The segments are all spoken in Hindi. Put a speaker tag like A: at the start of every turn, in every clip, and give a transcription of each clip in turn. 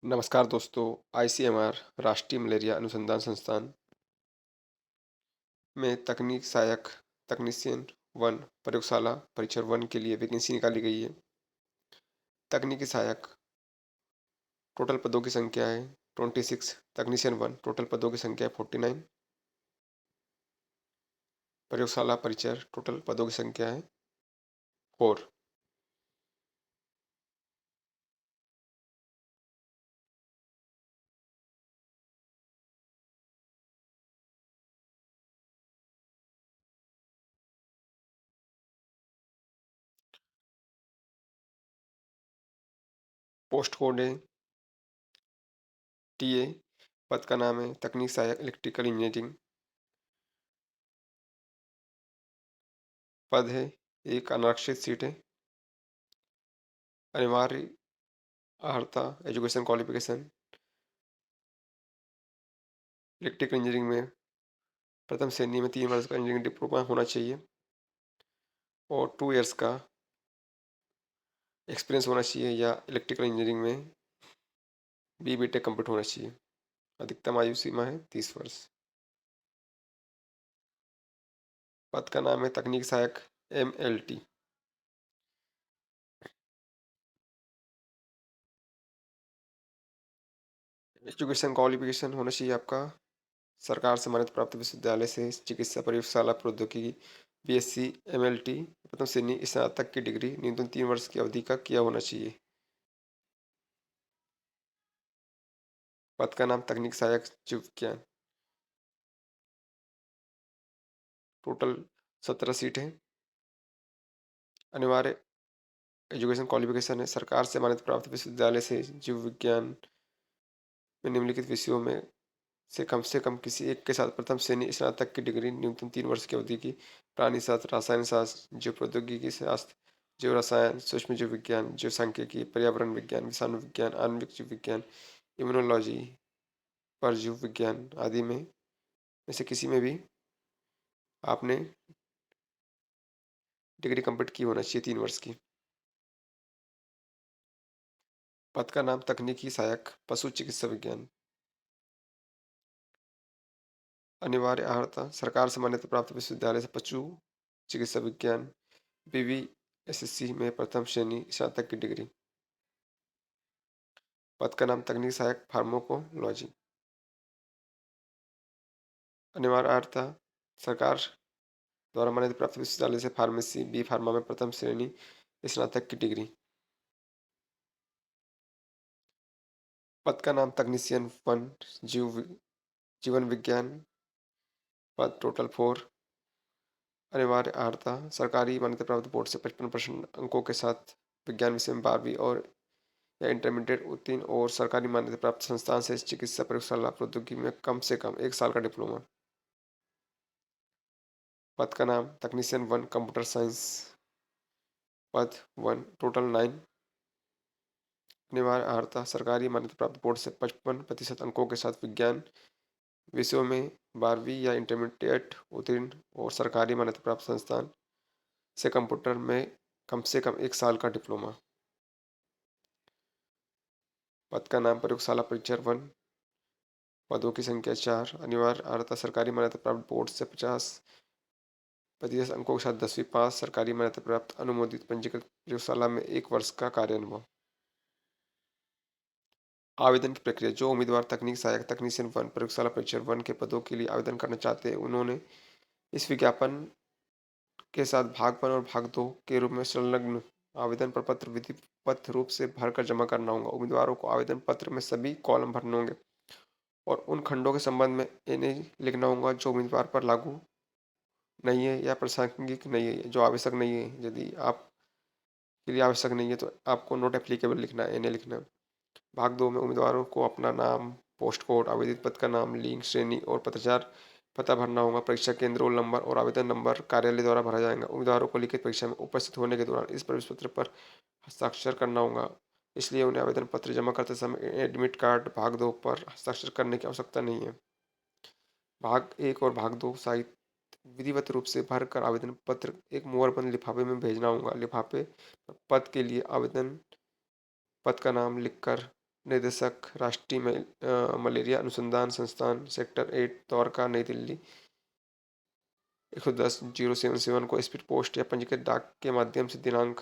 A: नमस्कार दोस्तों। आईसीएमआर राष्ट्रीय मलेरिया अनुसंधान संस्थान में तकनीक सहायक तकनीशियन वन प्रयोगशाला परीक्षण वन के लिए वैकेंसी निकाली गई है। तकनीकी सहायक टोटल पदों की संख्या है 26। तकनीशियन वन टोटल पदों की संख्या है 49। प्रयोगशाला परिचय टोटल पदों की संख्या है 4। पोस्ट कोड है टीए। पद का नाम है तकनीक सहायक इलेक्ट्रिकल इंजीनियरिंग। पद है एक अनारक्षित सीट है। अनिवार्य अर्हता एजुकेशन क्वालिफिकेशन इलेक्ट्रिकल इंजीनियरिंग में प्रथम श्रेणी में 3 वर्ष का इंजीनियरिंग डिप्लोमा होना चाहिए और 2 इयर्स का एक्सपीरियंस होना चाहिए या इलेक्ट्रिकल इंजीनियरिंग में बी.टेक कंप्लीट होना चाहिए। अधिकतम आयु सीमा है 30 वर्ष। पद का नाम है तकनीक सहायक MLT। एजुकेशन क्वालिफिकेशन होना चाहिए आपका सरकार से मान्यता प्राप्त विश्वविद्यालय से चिकित्सा प्रयोगशाला प्रौद्योगिकी BSc MLT प्रथम श्रेणी स्नातक की डिग्री न्यूनतम 3 वर्ष की अवधि का किया होना चाहिए। पद का नाम तकनीक सहायक जीव विज्ञान। टोटल 17 सीट है। अनिवार्य एजुकेशन क्वालिफिकेशन है सरकार से मान्यता प्राप्त विश्वविद्यालय से जीव विज्ञान में निम्नलिखित विषयों में से कम किसी एक के साथ प्रथम श्रेणी स्नातक की डिग्री न्यूनतम 3 वर्ष की अवधि की प्राणी शास्त्र रसायन शास्त्र जीव प्रौद्योगिकी शास्त्र जीव रसायन सूक्ष्म जीव विज्ञान जीव सांख्यिकी पर्यावरण विज्ञान विषाणु विज्ञान आणविक जीव विज्ञान इम्यूनोलॉजी परजीव विज्ञान आदि में से किसी में भी आपने डिग्री कंप्लीट की होना चाहिए 3 वर्ष की। पद का नाम तकनीकी सहायक पशु चिकित्सा विज्ञान। अनिवार्य अर्हता सरकार से मान्यता प्राप्त विश्वविद्यालय से पशु चिकित्सा विज्ञान BVSC में प्रथम श्रेणी स्नातक की डिग्री। पद का नाम तकनीक सहायक फार्माकोलॉजी। अनिवार्य अर्हता सरकार द्वारा मान्यता प्राप्त विश्वविद्यालय से फार्मेसी B फार्मा में प्रथम श्रेणी स्नातक की डिग्री। पद का नाम तकनीशियन वन जीवन विज्ञान। पद टोटल 4। अनिवार्य अर्हता सरकारी मान्यता प्राप्त बोर्ड से 55% अंकों के साथ विज्ञान विषय में 12वीं और या इंटरमीडिएट उत्तीर्ण और सरकारी मान्यता प्राप्त संस्थान से चिकित्सा प्रयोगशाला प्रौद्योगिकी में कम से कम 1 साल का डिप्लोमा। पद का नाम तकनीशियन वन कंप्यूटर साइंस। पद 1 टोटल 9। अनिवार्य अर्हता सरकारी मान्यता प्राप्त बोर्ड से 55% अंकों के साथ विज्ञान विषयों में 12वीं या इंटरमीडिएट उत्तीर्ण और सरकारी मान्यता प्राप्त संस्थान से कंप्यूटर में कम से कम 1 साल का डिप्लोमा। पद का नाम प्रयोगशाला परीक्षण वन। पदों की संख्या 4। अनिवार्य अर्हता सरकारी मान्यता प्राप्त बोर्ड से 50% अंकों के साथ 10वीं पास सरकारी मान्यता प्राप्त अनुमोदित पंजीकृत प्रयोगशाला में 1 वर्ष का कार्य अनुभव। आवेदन की प्रक्रिया जो उम्मीदवार तकनीक सहायक तकनीशियन वन प्रयोगशाला परीक्षण वन के पदों के लिए आवेदन करना चाहते हैं उन्होंने इस विज्ञापन के साथ भाग 1 और भाग 2 के रूप में संलग्न आवेदन प्रपत्र विधिवत रूप से भरकर जमा करना होगा। उम्मीदवारों को आवेदन पत्र में सभी कॉलम भरने होंगे और उन खंडों के संबंध में इन्हें लिखना होगा जो उम्मीदवार पर लागू नहीं है या प्रासंगिक नहीं है जो आवश्यक नहीं है। यदि आप के लिए आवश्यक नहीं है तो आपको नॉट एप्लीकेबल लिखना है, इन्हें लिखना है। भाग 2 में उम्मीदवारों को अपना नाम पोस्ट कोड आवेदित पद का नाम लिंग श्रेणी और पत्राचार पता भरना होगा। परीक्षा केंद्र रोल नंबर और आवेदन नंबर कार्यालय द्वारा भरा जाएगा। उम्मीदवारों को लिखित परीक्षा में उपस्थित होने के दौरान इस प्रवेश पत्र पर हस्ताक्षर करना होगा, इसलिए उन्हें आवेदन पत्र जमा करते समय एडमिट कार्ड भाग 2 पर हस्ताक्षर करने की आवश्यकता नहीं है। भाग 1 और भाग 2 साहित्य विधिवत रूप से भरकर आवेदन पत्र एक मोहरबंद लिफाफे में भेजना होगा। लिफाफे पद के लिए आवेदन पद का नाम लिखकर निदेशक राष्ट्रीय मलेरिया अनुसंधान संस्थान सेक्टर 8 द्वारका नई दिल्ली 110-0771 को स्पीड पोस्ट या पंजीकृत डाक के माध्यम से दिनांक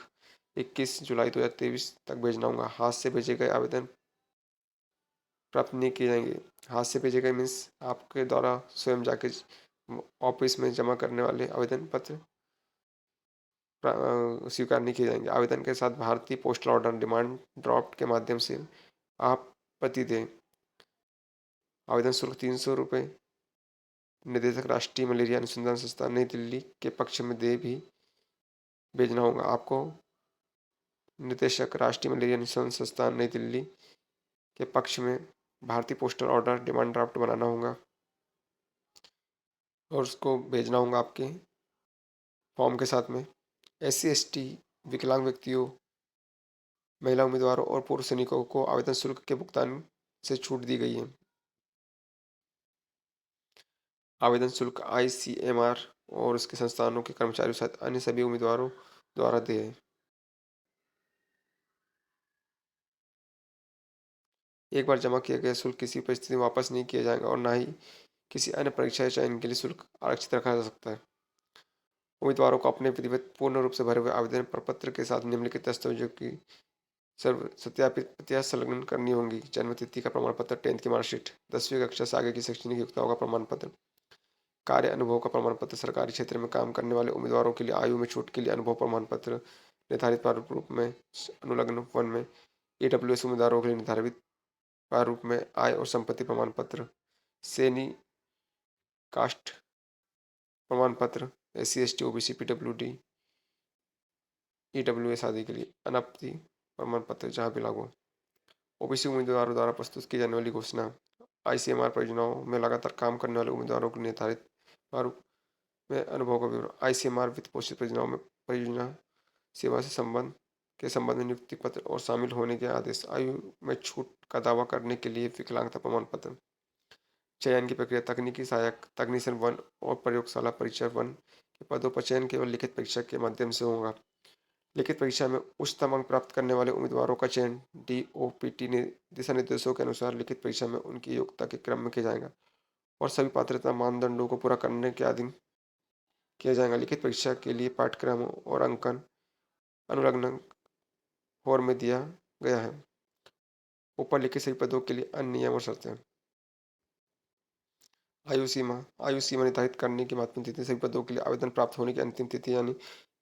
A: 21 जुलाई 2023 तक भेजना होगा। हाथ से भेजे गए आवेदन प्राप्त नहीं किए जाएंगे। हाथ से भेजे गए मीन्स आपके द्वारा स्वयं जाके ऑफिस में जमा करने वाले आवेदन पत्र स्वीकार नहीं किए जाएंगे। आवेदन के साथ भारतीय पोस्टल ऑर्डर डिमांड ड्राफ्ट के माध्यम से आप प्रति दें। आवेदन शुल्क 300 रुपये। निदेशक राष्ट्रीय मलेरिया अनुसंधान संस्थान नई दिल्ली के पक्ष में दे भी भेजना होगा। आपको निदेशक राष्ट्रीय मलेरिया अनुसंधान संस्थान नई दिल्ली के पक्ष में भारतीय पोस्टल ऑर्डर डिमांड ड्राफ्ट बनाना होगा और उसको भेजना होगा आपके फॉर्म के साथ में। SC ST विकलांग व्यक्तियों, महिला उम्मीदवारों और पूर्व सैनिकों को आवेदन शुल्क के भुगतान से छूट दी गई है। आवेदन शुल्क ICMR और उसके संस्थानों के कर्मचारियों सहित अन्य सभी उम्मीदवारों द्वारा देय है। एक बार जमा किया गया शुल्क किसी परिस्थिति में वापस नहीं किया जाएगा और न ही किसी अन्य परीक्षा या चयन के लिए शुल्क आरक्षित रखा जा सकता है। उम्मीदवारों को अपने विधिवत पूर्ण रूप से भरे हुए आवेदन प्रपत्र के साथ निम्नलिखित दस्तावेजों की सर्व सत्यापित प्रतियां संलग्न करनी होंगी। जन्म तिथि का प्रमाण पत्र, 10th की मार्कशीट, 10वीं कक्षा से आगे की शैक्षणिक योग्यताओं का प्रमाण पत्र, कार्य अनुभव का प्रमाण पत्र, सरकारी क्षेत्र में काम करने वाले उम्मीदवारों के लिए आयु में छूट के लिए अनुभव प्रमाण पत्र निर्धारित प्रारूप रूप में अनुलग्न 1 में, AWS उम्मीदवारों के लिए निर्धारित प्रारूप में आय और संपत्ति प्रमाण पत्र, सैनी कास्ट प्रमाण पत्र, SC ST OBC PWD EWS आदि के लिए अनापत्ति प्रमाण पत्र जहाँ भी लागू। OBC उम्मीदवारों द्वारा प्रस्तुत की जाने वाली घोषणा, ICMR परियोजनाओं में लगातार काम करने वाले उम्मीदवारों को निर्धारित प्रारूप में अनुभव का विवरण, ICMR वित्त पोषित परियोजनाओं में परियोजना सेवा से संबंध में नियुक्ति पत्र और शामिल होने के आदेश, आयु में छूट का दावा करने के लिए विकलांगता प्रमाण पत्र। चयन की प्रक्रिया तकनीकी सहायक, तकनीशियन 1 और प्रयोगशाला परीक्षक 1 के पदों पर चयन केवल लिखित परीक्षा के माध्यम से होगा। लिखित परीक्षा में उच्चतम अंक प्राप्त करने वाले उम्मीदवारों का चयन DOPT दिशा निर्देशों के अनुसार लिखित परीक्षा में उनकी योग्यता के क्रम में किया जाएगा और सभी पात्रता मानदंडों को पूरा करने के अधीन किया जाएगा। लिखित परीक्षा के लिए पाठ्यक्रम और अंकन अनुलग्न फॉर्म में दिया गया है। ऊपर लिखित सभी पदों के लिए अन्य नियम और शर्तें। आयु सीमा निर्धारित करने की महत्वपूर्ण तिथि, सभी पदों के लिए आवेदन प्राप्त होने की अंतिम तिथि यानी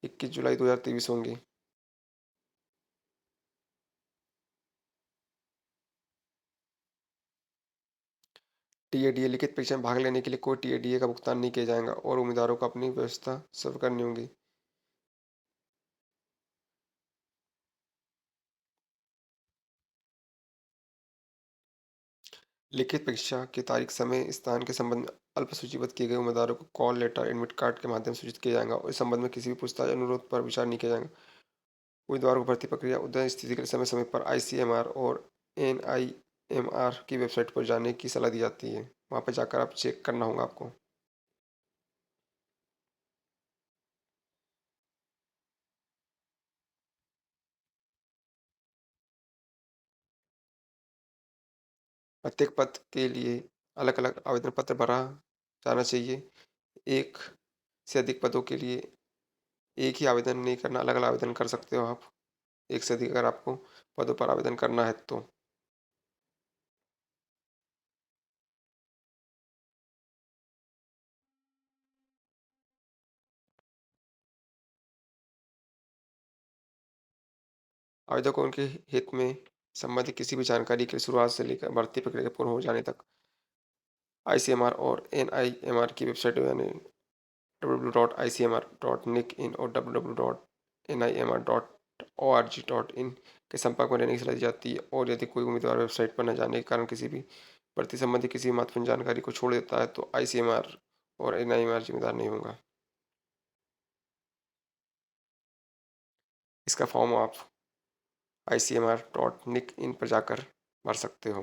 A: 21 जुलाई 2023 होंगी। TADA लिखित परीक्षा में भाग लेने के लिए कोई TADA का भुगतान नहीं किया जाएगा और उम्मीदवारों को अपनी व्यवस्था स्वयं करनी होगी। लिखित परीक्षा की तारीख, समय, स्थान के संबंध में अल्प सूचीबद्ध किए गए उम्मीदवारों को कॉल लेटर, एडमिट कार्ड के माध्यम से सूचित किया जाएगा और इस संबंध में किसी भी पूछताछ या अनुरोध पर विचार नहीं किया जाएगा। उम्मीदवारों को भर्ती प्रक्रिया उद्यम स्थिति के लिए समय समय पर ICMR और NIMR की वेबसाइट पर जाने की सलाह दी जाती है। वहाँ पर जाकर आप चेक करना होगा आपको। प्रत्येक पद के लिए अलग अलग आवेदन पत्र भरा जाना चाहिए। एक से अधिक पदों के लिए एक ही आवेदन नहीं करना, अलग अलग आवेदन कर सकते हो आप, एक से अधिक अगर आपको पदों पर आवेदन करना है तो। आवेदक को उनके हित में संबंधित किसी भी जानकारी के लिए शुरुआत से लेकर भर्ती प्रक्रिया के पूर्ण हो जाने तक ICMR और NIMR की वेबसाइट यानी www.icmr.nic.in और www.nimr.org.in के संपर्क में रहने की सलाह दी जाती है। और यदि कोई उम्मीदवार वेबसाइट पर न जाने के कारण किसी भी भर्ती संबंधी किसी भी महत्वपूर्ण जानकारी को छोड़ देता है तो ICMR और NIMR जिम्मेदार नहीं होगा। इसका फॉर्म आप ICMR.nic.in पर जाकर भर सकते हो।